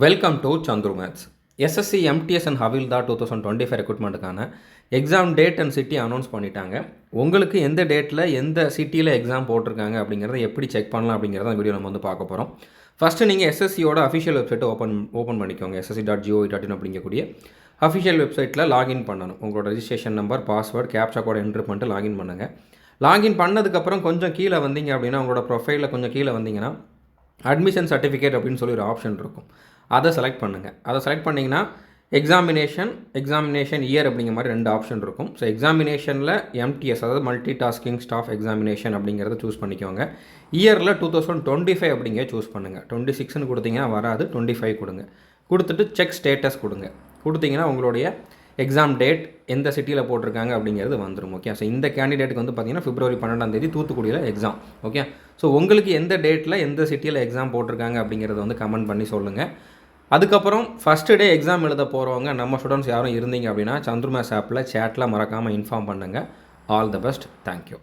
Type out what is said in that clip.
Welcome to Chandru maths. SSC MTS and ஹவில்தார் 2025 ரெக்ரூட்மெண்ட்டுக்கான exam date and city announce பண்ணிட்டாங்க. உங்களுக்கு எந்த டேட்டில் எந்த சிட்டியில் எக்ஸாம் போட்டிருக்காங்க அப்படிங்கிறத எப்படி செக் பண்ணலாம் அப்படிங்கிறத வீடியோ நம்ம வந்து பார்க்க போகிறோம். ஃபஸ்ட்டு நீங்கள் எஸ்எஸ்சியோட அஃபிஷியல் வெப்சைட்டை ஓப்பன் பண்ணிக்கோங்க. ssc.gov.in அப்படிங்கக்கூடிய அஃபிஷியல் வெப்சைட்டில் லாகின் பண்ணணும். உங்களோட registration number, password, captcha code entry பண்ணிட்டு லாகின் பண்ணுங்கள். லாகின் பண்ணதுக்கப்புறம் கொஞ்சம் கீழே வந்தீங்க அப்படின்னா உங்களோட ப்ரொஃபைலில் கொஞ்சம் கீழே வந்தீங்கன்னா அட்மிஷன் சர்டிஃபிகேட் அப்படின்னு சொல்லி ஒரு ஆப்ஷன் இருக்கும். அதை செலக்ட் பண்ணுங்கள். அதை செலக்ட் பண்ணிங்கன்னா எக்ஸாமினேஷன் இயர் அப்படிங்கிற மாதிரி 2 ஆப்ஷன் இருக்கும். ஸோ எக்ஸாமினேஷனில் எம்டிஎஸ், அதாவது மல்டி டாஸ்கிங் ஸ்டாஃப் எக்ஸாமினேஷன் அப்படிங்கிறத சூஸ் பண்ணிக்கோங்க. இயரில் 2025 அப்படிங்க சூஸ் பண்ணுங்கள். 26ன்னு கொடுத்தீங்கன்னா வராது, 25 கொடுங்க. கொடுத்துட்டு செக் ஸ்டேட்டஸ் கொடுத்தீங்கன்னா உங்களுடைய எக்ஸாம் டேட் எந்த சிட்டியில் போட்டிருக்காங்க அப்படிங்கிறது வந்துடும். ஓகே. ஸோ இந்த கேண்டிடேட்டுக்கு வந்து பார்த்திங்கன்னா February 12 தூத்துக்குடியில் எக்ஸாம். ஓகே. ஸோ உங்களுக்கு எந்த டேட்டில் எந்த சிட்டியில் எக்ஸாம் போட்டிருக்காங்க அப்படிங்கிறத வந்து கமெண்ட் பண்ணி சொல்லுங்கள். அதுக்கப்புறம் ஃபஸ்ட்டு டே எக்ஸாம் எழுத போகிறவங்க நம்ம ஸ்டூடெண்ட்ஸ் யாரும் இருந்தீங்க அப்படின்னா சந்துரு மேத்ஸ் ஆப்பில் சேட்டில் மறக்காமல் இன்ஃபார்ம் பண்ணுங்கள். All the best. தேங்க்யூ.